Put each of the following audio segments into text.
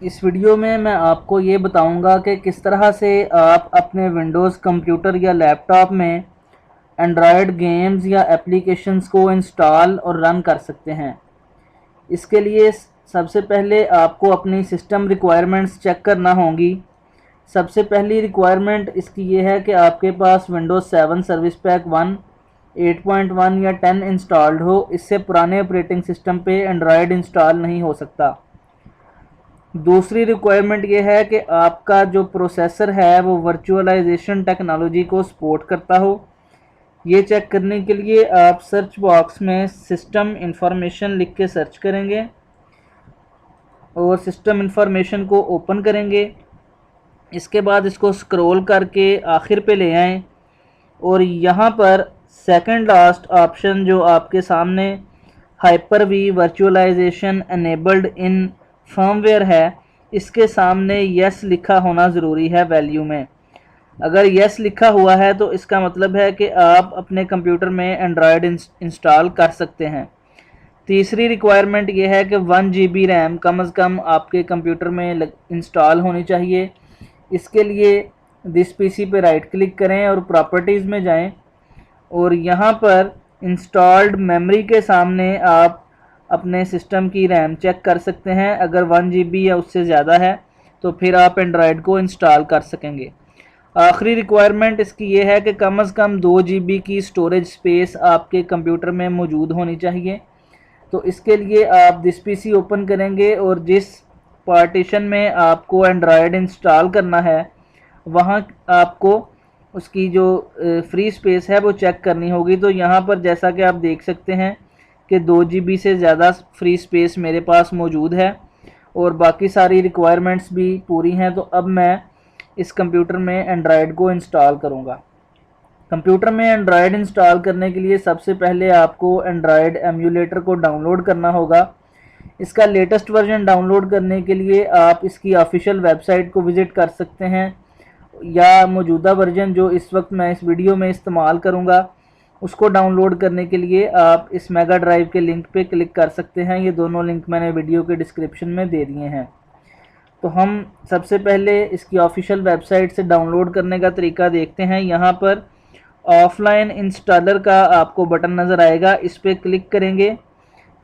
इस वीडियो में मैं आपको ये बताऊंगा कि किस तरह से आप अपने विंडोज़ कंप्यूटर या लैपटॉप में एंड्रॉयड गेम्स या एप्लीकेशंस को इंस्टॉल और रन कर सकते हैं। इसके लिए सबसे पहले आपको अपनी सिस्टम रिक्वायरमेंट्स चेक करना होंगी। सबसे पहली रिक्वायरमेंट इसकी ये है कि आपके पास विंडोज़ 7 सर्विस पैक 1, 8.1 या 10 इंस्टॉल्ड हो। इससे पुराने ऑपरेटिंग सिस्टम पे एंड्रॉयड इंस्टॉल नहीं हो सकता। दूसरी रिक्वायरमेंट ये है कि आपका जो प्रोसेसर है वो वर्चुअलाइजेशन टेक्नोलॉजी को सपोर्ट करता हो। ये चेक करने के लिए आप सर्च बॉक्स में सिस्टम इंफॉर्मेशन लिख के सर्च करेंगे और सिस्टम इंफॉर्मेशन को ओपन करेंगे। इसके बाद इसको स्क्रॉल करके आखिर पे ले आएं और यहाँ पर सेकंड लास्ट ऑप्शन जो आपके सामने hyper V virtualization enabled in firmware है, इसके सामने यस लिखा होना ज़रूरी है वैल्यू में। अगर यस लिखा हुआ है तो इसका मतलब है कि आप अपने कंप्यूटर में एंड्रॉयड इंस्टॉल कर सकते हैं। तीसरी रिक्वायरमेंट ये है कि 1 GB रैम कम से कम आपके कंप्यूटर में इंस्टॉल होनी चाहिए। इसके लिए दिस पीसी पे राइट क्लिक करें और प्रॉपर्टीज़ में जाएं और यहाँ पर इंस्टॉल्ड मेमोरी के सामने आप अपने सिस्टम की रैम चेक कर सकते हैं। अगर 1 GB या उससे ज़्यादा है तो फिर आप एंड्रॉयड को इंस्टॉल कर सकेंगे। आखिरी रिक्वायरमेंट इसकी ये है कि कम से कम 2 GB की स्टोरेज स्पेस आपके कंप्यूटर में मौजूद होनी चाहिए। तो इसके लिए आप दिस पीसी ओपन करेंगे और जिस पार्टीशन में आपको एंड्रॉयड इंस्टॉल करना है वहाँ आपको उसकी जो फ्री स्पेस है वो चेक करनी होगी। तो यहाँ पर जैसा कि आप देख सकते हैं कि 2 GB से ज़्यादा फ्री स्पेस मेरे पास मौजूद है और बाकी सारी रिक्वायरमेंट्स भी पूरी हैं। तो अब मैं इस कंप्यूटर में एंड्रॉयड को इंस्टॉल करूँगा। कंप्यूटर में एंड्रॉयड इंस्टॉल करने के लिए सबसे पहले आपको एंड्रॉयड एम्यूलेटर को डाउनलोड करना होगा। इसका लेटेस्ट वर्जन डाउनलोड करने के लिए आप इसकी ऑफिशियल वेबसाइट को विज़िट कर सकते हैं या मौजूदा वर्जन जो इस वक्त मैं इस वीडियो में इस्तेमाल करूँगा उसको डाउनलोड करने के लिए आप इस मेगा ड्राइव के लिंक पे क्लिक कर सकते हैं। ये दोनों लिंक मैंने वीडियो के डिस्क्रिप्शन में दे दिए हैं। तो हम सबसे पहले इसकी ऑफिशियल वेबसाइट से डाउनलोड करने का तरीका देखते हैं। यहाँ पर ऑफलाइन इंस्टॉलर का आपको बटन नज़र आएगा, इस पर क्लिक करेंगे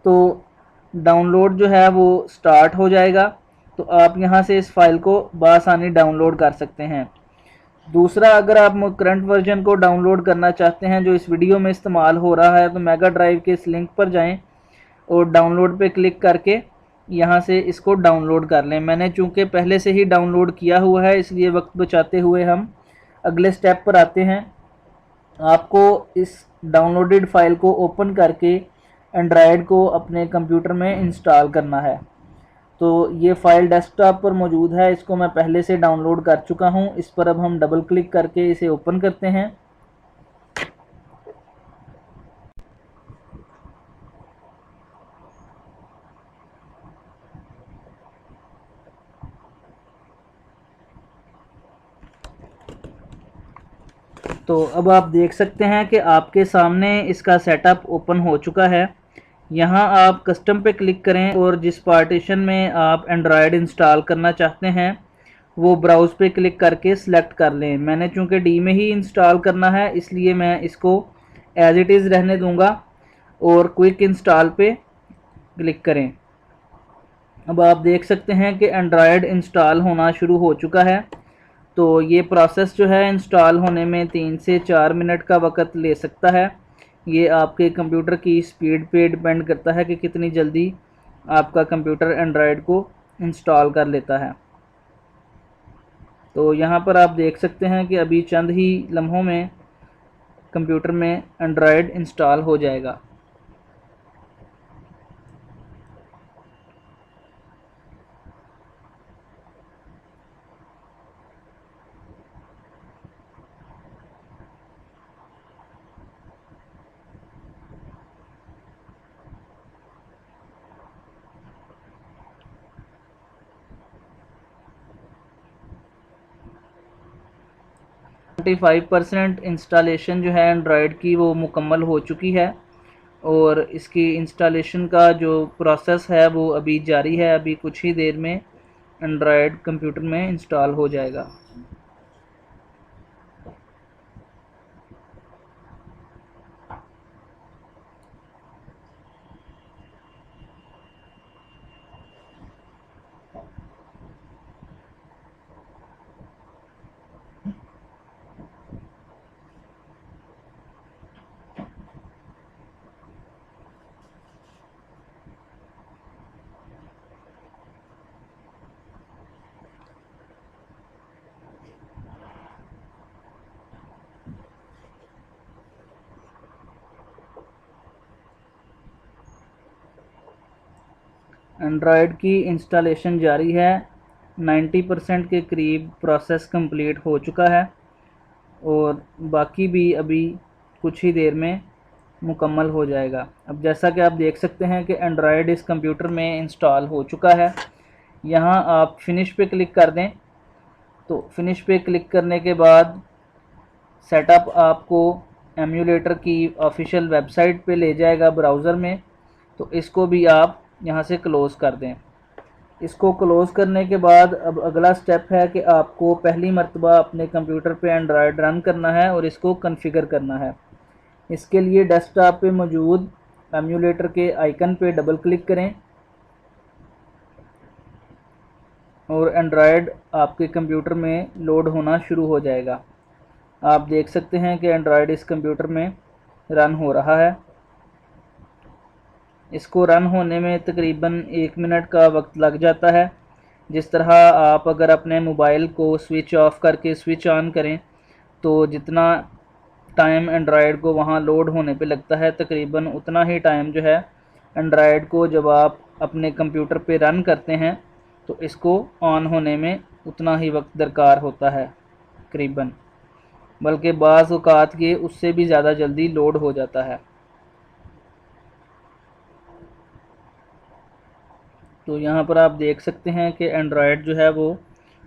तो डाउनलोड जो है वो स्टार्ट हो जाएगा। तो आप यहाँ से इस फाइल को बआसानी डाउनलोड कर सकते हैं। दूसरा, अगर आप करंट वर्जन को डाउनलोड करना चाहते हैं जो इस वीडियो में इस्तेमाल हो रहा है तो मेगा ड्राइव के इस लिंक पर जाएं और डाउनलोड पे क्लिक करके यहाँ से इसको डाउनलोड कर लें। मैंने चूँकि पहले से ही डाउनलोड किया हुआ है इसलिए वक्त बचाते हुए हम अगले स्टेप पर आते हैं। आपको इस डाउनलोडेड फाइल को ओपन करके एंड्रॉयड को अपने कंप्यूटर में इंस्टॉल करना है। तो ये फ़ाइल डेस्कटॉप पर मौजूद है, इसको मैं पहले से डाउनलोड कर चुका हूँ। इस पर अब हम डबल क्लिक करके इसे ओपन करते हैं। तो अब आप देख सकते हैं कि आपके सामने इसका सेटअप ओपन हो चुका है। यहाँ आप कस्टम पे क्लिक करें और जिस पार्टीशन में आप एंड्रॉयड इंस्टॉल करना चाहते हैं वो ब्राउज़ पे क्लिक करके सिलेक्ट कर लें। मैंने चूँकि डी में ही इंस्टॉल करना है इसलिए मैं इसको एज इट इज़ रहने दूँगा और क्विक इंस्टॉल पे क्लिक करें। अब आप देख सकते हैं कि एंड्रॉयड इंस्टॉल होना शुरू हो चुका है। तो ये प्रोसेस जो है इंस्टॉल होने में 3 से 4 मिनट का वक्त ले सकता है। ये आपके कंप्यूटर की स्पीड पे डिपेंड करता है कि कितनी जल्दी आपका कंप्यूटर एंड्रॉयड को इंस्टॉल कर लेता है। तो यहाँ पर आप देख सकते हैं कि अभी चंद ही लम्हों में कंप्यूटर में एंड्रॉयड इंस्टॉल हो जाएगा। %25 इंस्टॉलेशन जो है एंड्रॉयड की वो मुकम्मल हो चुकी है और इसकी इंस्टॉलेशन का जो प्रोसेस है वो अभी जारी है। अभी कुछ ही देर में एंड्रॉयड कंप्यूटर में इंस्टॉल हो जाएगा। एंड्रॉयड की इंस्टॉलेशन जारी है। 90% के करीब प्रोसेस कंप्लीट हो चुका है और बाकी भी अभी कुछ ही देर में मुकम्मल हो जाएगा। अब जैसा कि आप देख सकते हैं कि एंड्रॉयड इस कंप्यूटर में इंस्टॉल हो चुका है। यहाँ आप फिनिश पे क्लिक कर दें तो फिनिश पे क्लिक करने के बाद सेटअप आपको एम्यूलेटर की ऑफिशियल वेबसाइट पे ले जाएगा ब्राउज़र में। तो इसको भी आप यहाँ से क्लोज़ कर दें। इसको क्लोज़ करने के बाद अब अगला स्टेप है कि आपको पहली मर्तबा अपने कंप्यूटर पे एंड्रॉयड रन करना है और इसको कॉन्फ़िगर करना है। इसके लिए डेस्कटॉप पे मौजूद एम्यूलेटर के आइकन पे डबल क्लिक करें और एंड्रॉयड आपके कंप्यूटर में लोड होना शुरू हो जाएगा। आप देख सकते हैं कि एंड्रॉयड इस कंप्यूटर में रन हो रहा है। इसको रन होने में तकरीबन 1 मिनट का वक्त लग जाता है। जिस तरह आप अगर अपने मोबाइल को स्विच ऑफ करके स्विच ऑन करें तो जितना टाइम एंड्रॉयड को वहाँ लोड होने पे लगता है, तकरीबन उतना ही टाइम जो है एंड्रॉयड को जब आप अपने कंप्यूटर पे रन करते हैं तो इसको ऑन होने में उतना ही वक्त दरकार होता है तकरीबन, बल्कि बाज़ औक़ात ये उससे भी ज़्यादा जल्दी लोड हो जाता है। तो यहाँ पर आप देख सकते हैं कि एंड्रॉयड जो है वो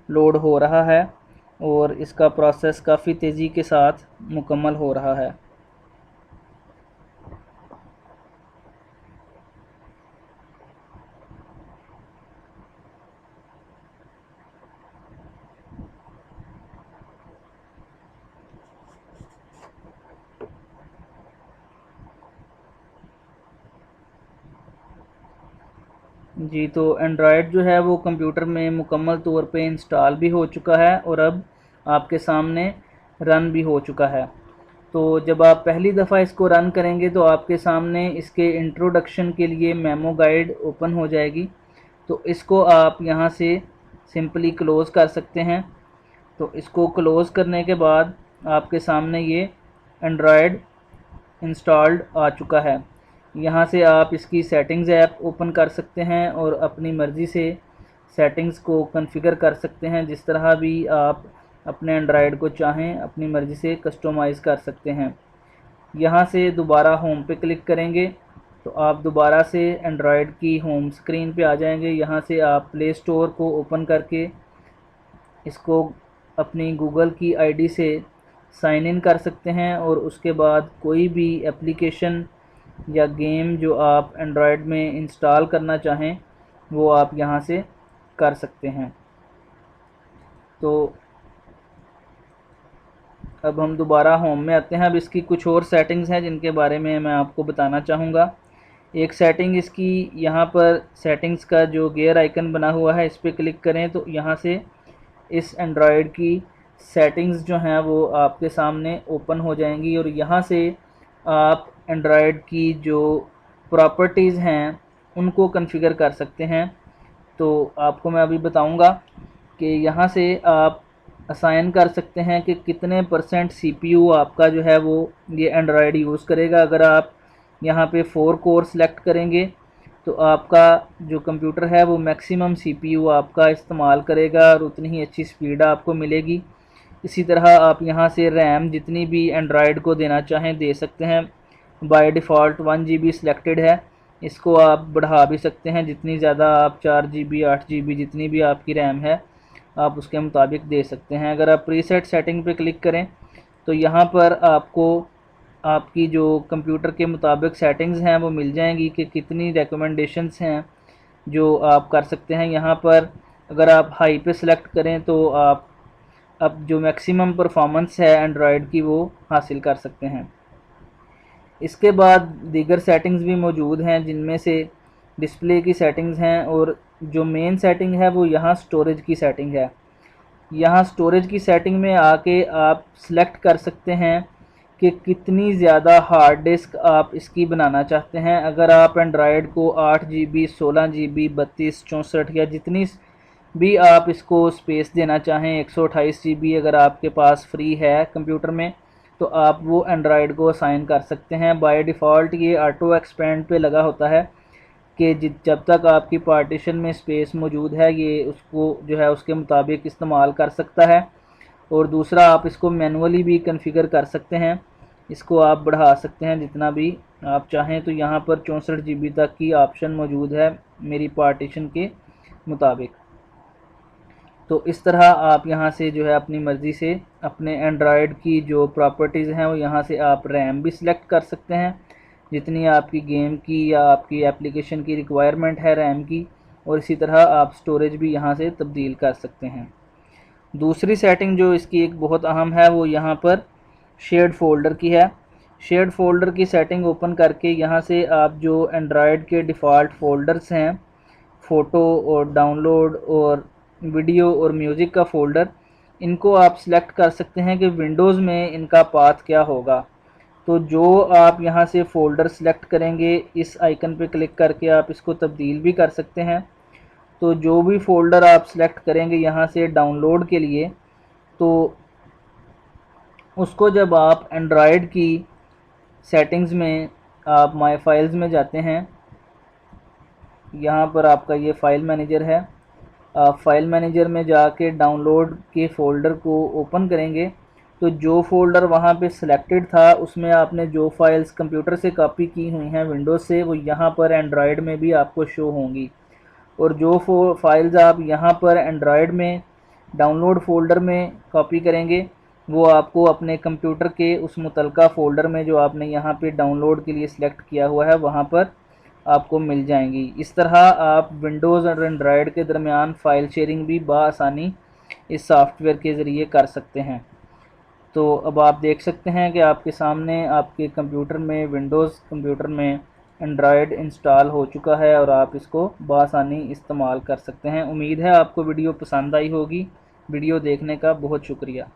लोड हो रहा है और इसका प्रोसेस काफ़ी तेज़ी के साथ मुकम्मल हो रहा है। जी, तो एंड्रॉयड जो है वो कंप्यूटर में मुकम्मल तौर पे इंस्टॉल भी हो चुका है और अब आपके सामने रन भी हो चुका है। तो जब आप पहली दफ़ा इसको रन करेंगे तो आपके सामने इसके इंट्रोडक्शन के लिए मेमो गाइड ओपन हो जाएगी। तो इसको आप यहाँ से सिंपली क्लोज़ कर सकते हैं। तो इसको क्लोज़ करने के बाद आपके सामने ये एंड्रॉयड इंस्टॉल्ड आ चुका है। यहाँ से आप इसकी सेटिंग्स ऐप ओपन कर सकते हैं और अपनी मर्ज़ी से सेटिंग्स को कॉन्फ़िगर कर सकते हैं। जिस तरह भी आप अपने एंड्रॉयड को चाहें अपनी मर्ज़ी से कस्टमाइज़ कर सकते हैं। यहाँ से दोबारा होम पे क्लिक करेंगे तो आप दोबारा से एंड्रॉयड की होम स्क्रीन पे आ जाएंगे। यहाँ से आप प्ले स्टोर को ओपन करके इसको अपनी गूगल की आईडी से साइन इन कर सकते हैं और उसके बाद कोई भी एप्लीकेशन या गेम जो आप एंड्रॉयड में इंस्टॉल करना चाहें वो आप यहाँ से कर सकते हैं। तो अब हम दोबारा होम में आते हैं। अब इसकी कुछ और सेटिंग्स हैं जिनके बारे में मैं आपको बताना चाहूँगा। एक सेटिंग इसकी, यहाँ पर सेटिंग्स का जो गियर आइकन बना हुआ है इस पर क्लिक करें तो यहाँ से इस एंड्रॉयड की सेटिंग्स जो हैं वो आपके सामने ओपन हो जाएंगी और यहाँ से आप एंड्रॉयड की जो प्रॉपर्टीज़ हैं उनको कॉन्फ़िगर कर सकते हैं। तो आपको मैं अभी बताऊंगा कि यहाँ से आप असाइन कर सकते हैं कि कितने % CPU आपका जो है वो ये एंड्रॉयड यूज़ करेगा। अगर आप यहाँ पे 4 कोर सेलेक्ट करेंगे तो आपका जो कंप्यूटर है वो मैक्सिमम CPU आपका इस्तेमाल करेगा और उतनी ही अच्छी स्पीड आपको मिलेगी। इसी तरह आप यहाँ से रैम जितनी भी एंड्रॉयड को देना चाहें दे सकते हैं। बाय डिफ़ॉल्ट 1 GB सिलेक्टेड है, इसको आप बढ़ा भी सकते हैं जितनी ज़्यादा आप 4 GB 8 GB जितनी भी आपकी रैम है आप उसके मुताबिक दे सकते हैं। अगर आप प्रीसेट सेटिंग पे क्लिक करें तो यहाँ पर आपको आपकी जो कंप्यूटर के मुताबिक सेटिंग्स हैं वो मिल जाएंगी कि कितनी रिकमेंडेशंस हैं जो आप कर सकते हैं। यहाँ पर अगर आप हाई पे सिलेक्ट करें तो आप अब जो मैक्सिमम परफॉर्मेंस है एंड्रॉयड की वो हासिल कर सकते हैं। इसके बाद दीगर सेटिंग्स भी मौजूद हैं, जिनमें से डिस्प्ले की सेटिंग्स हैं, और जो मेन सेटिंग है वो यहाँ स्टोरेज की सेटिंग है। यहाँ स्टोरेज की सेटिंग में आके आप सिलेक्ट कर सकते हैं कि कितनी ज़्यादा हार्ड डिस्क आप इसकी बनाना चाहते हैं। अगर आप एंड्रॉयड को 8 GB, 16 GB, 32, 64 या जितनी भी आप इसको स्पेस देना चाहें, 128 GB अगर आपके पास फ्री है कंप्यूटर में, तो आप वो एंड्रॉयड को असाइन कर सकते हैं। बाय डिफ़ॉल्ट ये ऑटो एक्सपेंड पे लगा होता है कि जब तक आपकी पार्टीशन में स्पेस मौजूद है ये उसको जो है उसके मुताबिक इस्तेमाल कर सकता है। और दूसरा, आप इसको मैनुअली भी कॉन्फ़िगर कर सकते हैं, इसको आप बढ़ा सकते हैं जितना भी आप चाहें। तो यहाँ पर 64 GB तक की ऑप्शन मौजूद है मेरी पार्टीशन के मुताबिक। तो इस तरह आप यहाँ से जो है अपनी मर्ज़ी से अपने एंड्रॉयड की जो प्रॉपर्टीज़ हैं वो यहाँ से आप रैम भी सिलेक्ट कर सकते हैं, जितनी आपकी गेम की या आपकी एप्लीकेशन की रिक्वायरमेंट है रैम की, और इसी तरह आप स्टोरेज भी यहाँ से तब्दील कर सकते हैं। दूसरी सेटिंग जो इसकी एक बहुत अहम है वो यहाँ पर शेयर्ड फ़ोल्डर की है। शेयर्ड फ़ोल्डर की सेटिंग ओपन करके यहाँ से आप जो एंड्रॉयड के डिफ़ॉल्ट फ़ोल्डर्स हैं, फ़ोटो और डाउनलोड और वीडियो और म्यूज़िक का फ़ोल्डर, इनको आप सिलेक्ट कर सकते हैं कि विंडोज़ में इनका पाथ क्या होगा। तो जो आप यहाँ से फ़ोल्डर सिलेक्ट करेंगे, इस आइकन पे क्लिक करके आप इसको तब्दील भी कर सकते हैं। तो जो भी फ़ोल्डर आप सिलेक्ट करेंगे यहाँ से डाउनलोड के लिए, तो उसको जब आप एंड्रॉयड की सेटिंग्स में आप माय फाइल्स में जाते हैं, यहाँ पर आपका ये फ़ाइल मैनेजर है, आप फाइल मैनेजर में जाके डाउनलोड के फ़ोल्डर को ओपन करेंगे तो जो फ़ोल्डर वहाँ पे सिलेक्टेड था उसमें आपने जो फाइल्स कंप्यूटर से कॉपी की हुई हैं विंडोज़ से, वो यहाँ पर एंड्रॉयड में भी आपको शो होंगी। और जो फाइल्स आप यहाँ पर एंड्रॉयड में डाउनलोड फ़ोल्डर में कॉपी करेंगे वो आपको अपने कंप्यूटर के उस मुतलका फ़ोल्डर में जो आपने यहाँ पे डाउनलोड के लिए सिलेक्ट किया हुआ है वहाँ पर आपको मिल जाएंगी। इस तरह आप विंडोज़ और एंड्रॉयड के दरमियान फ़ाइल शेयरिंग भी बआसानी इस सॉफ्टवेयर के ज़रिए कर सकते हैं। तो अब आप देख सकते हैं कि आपके सामने आपके कंप्यूटर में विंडोज़ कंप्यूटर में एंड्रॉयड इंस्टॉल हो चुका है और आप इसको बआसानी इस्तेमाल कर सकते हैं। उम्मीद है आपको वीडियो पसंद आई होगी। वीडियो देखने का बहुत शुक्रिया।